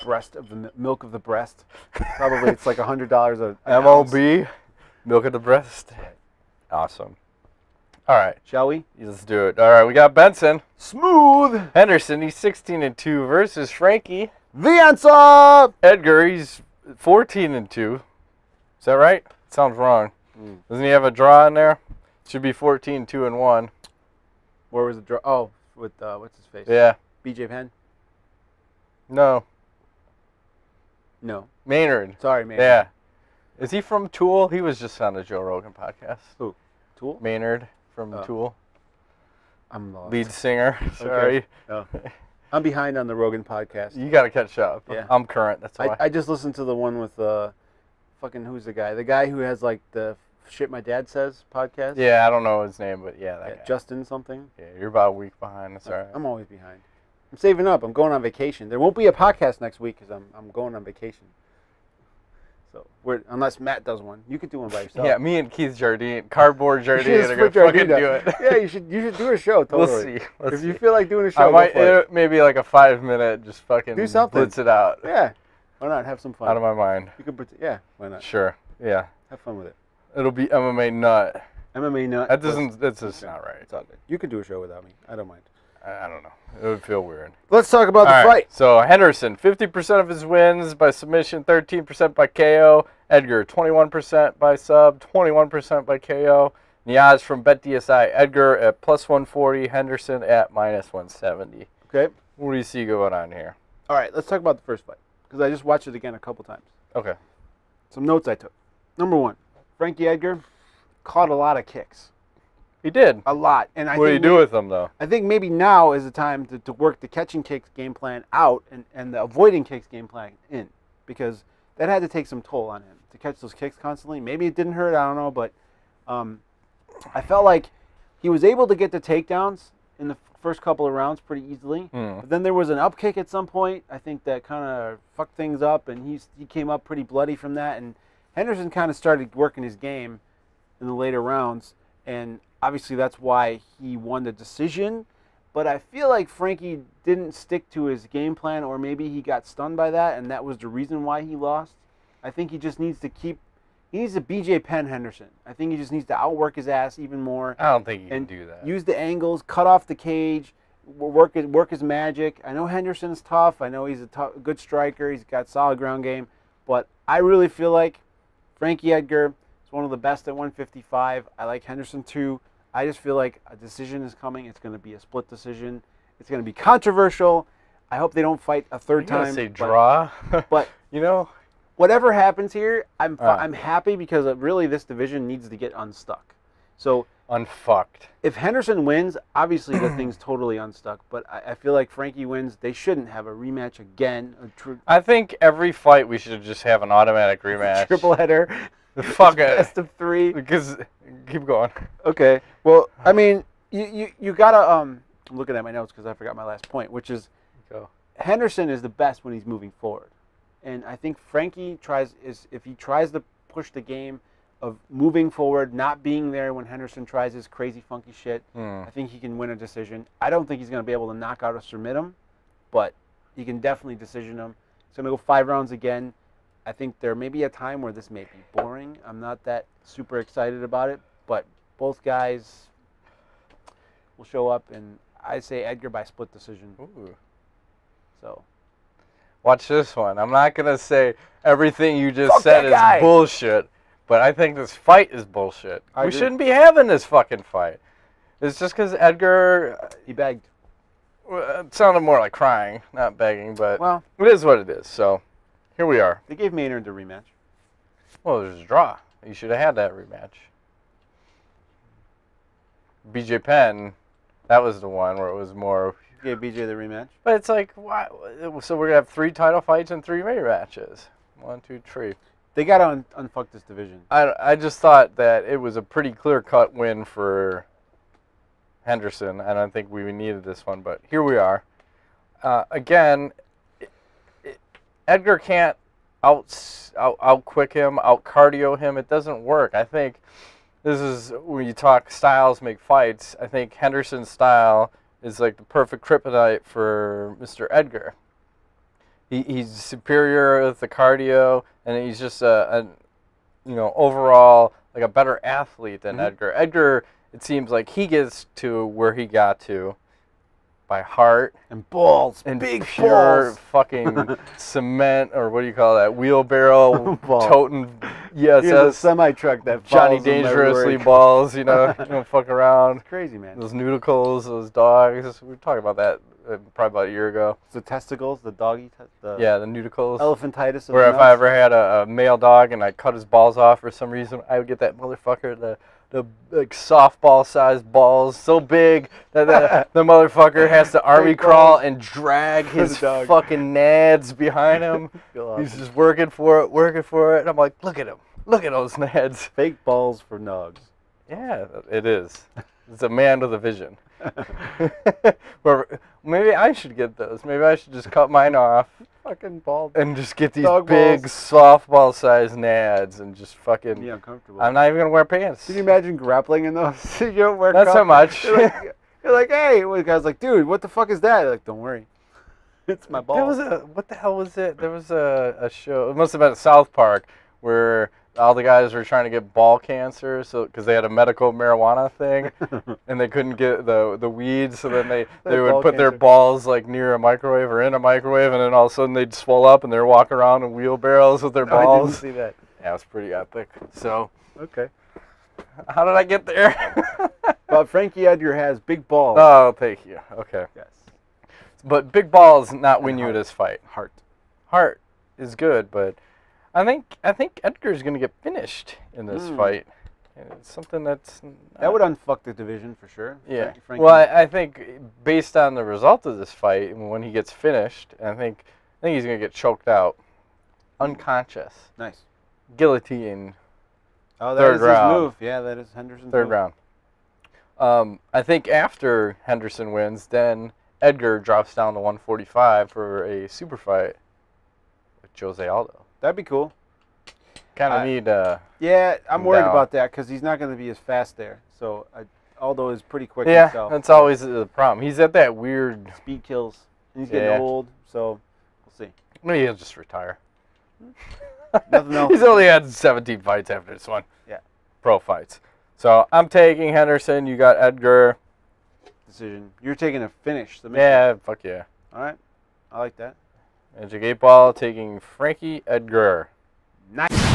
breast of the milk of the breast. Probably it's like $100 a MOB, milk of the breast. Awesome. All right. Shall we? Let's do it. All right, we got Benson Smooth. Henderson. He's 16-2 versus Frankie The answer. Edgar. He's 14-2. Is that right? Sounds wrong. Doesn't he have a draw in there? Should be 14-2-1. Where was the draw? Oh, with what's his face? Yeah. BJ Penn? No. No. Maynard. Sorry, Maynard. Yeah. Is he from Tool? He was just on the Joe Rogan podcast. Who? Tool? Maynard from Tool. I'm lost. Lead singer. Sorry. Okay. Oh. I'm behind on the Rogan podcast. You got to catch up. Yeah. I'm current. That's why. I just listened to the one with fucking who's the guy? The guy who has like the Shit My Dad Says podcast? Yeah, I don't know his name, but yeah, that guy. Justin something? Yeah, you're about a week behind. That's all right. I'm always behind. I'm saving up. I'm going on vacation. There won't be a podcast next week because I'm going on vacation. So unless Matt does one, you could do one by yourself. Yeah, me and Keith Jardine, Cardboard Jardine, are gonna fucking do it. Yeah, you should do a show. Totally. We'll see. If you feel like doing a show, I might go for it. maybe like a 5-minute, just fucking do something. blitz it out. Yeah, why not have some fun? Out of my mind. You can yeah, why not? Sure. Yeah. Have fun with it. It'll be MMA nut. MMA nut. That doesn't. That's just not right. It's all good. You can do a show without me. I don't mind. I don't know. It would feel weird. Let's talk about the fight. So Henderson, 50% of his wins by submission, 13% by KO. Edgar, 21% by sub, 21% by KO. Niaz from BetDSI. Edgar at +140. Henderson at -170. Okay. What do you see going on here? All right. Let's talk about the first fight because I just watched it again a couple times. Okay. Some notes I took. Number one, Frankie Edgar caught a lot of kicks. He did. A lot. And what do you do with them, though? I think maybe now is the time to work the catching kicks game plan out and the avoiding kicks game plan in because that had to take some toll on him to catch those kicks constantly. Maybe it didn't hurt. I don't know. But I felt like he was able to get the takedowns in the first couple of rounds pretty easily. But then there was an up kick at some point. I think that kind of fucked things up, and he came up pretty bloody from that. And Henderson kind of started working his game in the later rounds, and obviously that's why he won the decision. But I feel like Frankie didn't stick to his game plan, or maybe he got stunned by that, and that was the reason why he lost. I think he just needs to he needs to BJ Penn Henderson. I think he just needs to outwork his ass even more. I don't think he can do that. Use the angles, cut off the cage, work his magic. I know Henderson's tough. I know he's a good striker. He's got solid ground game. But I really feel like Frankie Edgar is one of the best at 155. I like Henderson too. I just feel like a decision is coming. It's going to be a split decision. It's going to be controversial. I hope they don't fight a third time. Say draw, but you know, whatever happens here, I'm happy because really this division needs to get unstuck. So unfucked. If Henderson wins, obviously the thing's totally unstuck. But I feel like Frankie wins. They shouldn't have a rematch again. I think every fight we should just have an automatic rematch. Triple header. Fuck it. Best of 3. Because keep going. Okay. Well, I mean, you gotta I'm looking at my notes because I forgot my last point, which is Henderson is the best when he's moving forward, and I think Frankie if he tries to push the game of moving forward, not being there when Henderson tries his crazy funky shit. I think he can win a decision. I don't think he's going to be able to knock out or submit him, but he can definitely decision him. He's going to go 5 rounds again. I think there may be a time where this may be boring. I'm not that super excited about it, but both guys will show up, and I say Edgar by split decision. Ooh. So, watch this one. I'm not going to say everything you just said is bullshit, but I think this fight is bullshit. We shouldn't be having this fucking fight. It's just because Edgar... he begged. It sounded more like crying, not begging, but well, it is what it is, so... Here we are. They gave Maynard the rematch. Well, there's a draw. You should have had that rematch. BJ Penn, that was the one where it was more... You gave BJ the rematch? But it's like, why? So we're going to have 3 title fights and 3 rematches. 1, 2, 3. They got to unfuck this division. I just thought that it was a pretty clear-cut win for Henderson. I don't think we needed this one, but here we are. Again... Edgar can't out-quick him, out-cardio him. It doesn't work. I think this is, when you talk styles make fights, I think Henderson's style is like the perfect kryptonite for Mr. Edgar. he's superior with the cardio, and he's just a overall like a better athlete than Edgar. Edgar, it seems like he gets to where he got to by heart and balls, and big pure balls. fucking cement, or what do you call that? Wheelbarrow toting. Yes, Here's a semi truck that Johnny Dangerously balls. You don't fuck around. It's crazy, man. Those noodles, those dogs. We were talking about that probably about a year ago. The testicles, the doggy, the noodles. Elephantitis. Where if I ever had a male dog and I cut his balls off for some reason, I would get that motherfucker the like softball-sized balls so big that the motherfucker has to army crawl and drag his fucking nads behind him. He's just working for it. And I'm like, look at him. Look at those nads. Fake balls for nugs. Yeah, it is. It's a man with a vision. Maybe I should get those. Maybe I should just cut mine off. Fucking bald. And just get these big softball-sized nads and just fucking... Be uncomfortable. I'm not even going to wear pants. Can you imagine grappling in those? You don't wear Not so much. You're like, hey. The guy's like, dude, what the fuck is that? You're like, don't worry. It's my balls. What the hell was it? There was a show. It must have been at South Park where all the guys were trying to get ball cancer, because they had a medical marijuana thing, and they couldn't get the weed, so then they would put their balls like near a microwave or in a microwave, and then all of a sudden they'd swell up and they're walking around in wheelbarrows with their balls. I didn't see that. Yeah, it was pretty epic. So, okay. How did I get there? Well, Frankie Edgar has big balls. Oh, thank you. Okay. Yes. But big balls not win you this fight. Heart is good, but I think Edgar's going to get finished in this fight. And it's something that would unfuck the division for sure. Yeah. Well, I think based on the result of this fight, when he gets finished, I think he's going to get choked out, unconscious. Nice. Guillotine. Oh, that third is round. his move. Yeah, that is Henderson's third move. round. I think after Henderson wins, then Edgar drops down to 145 for a super fight with Jose Aldo. That'd be cool. Kind of need. Yeah, I'm worried about that because he's not going to be as fast there. So Aldo is pretty quick himself. That's always the problem. He's at that weird speed kills. He's getting old, so we'll see. Maybe he'll just retire. Nothing else. He's only had 17 fights after this one. Yeah. Pro fights. So I'm taking Henderson. You got Edgar. Decision. You're taking a finish. Yeah, fuck yeah. All right. I like that. Magic 8 Ball taking Frankie Edgar. Nice.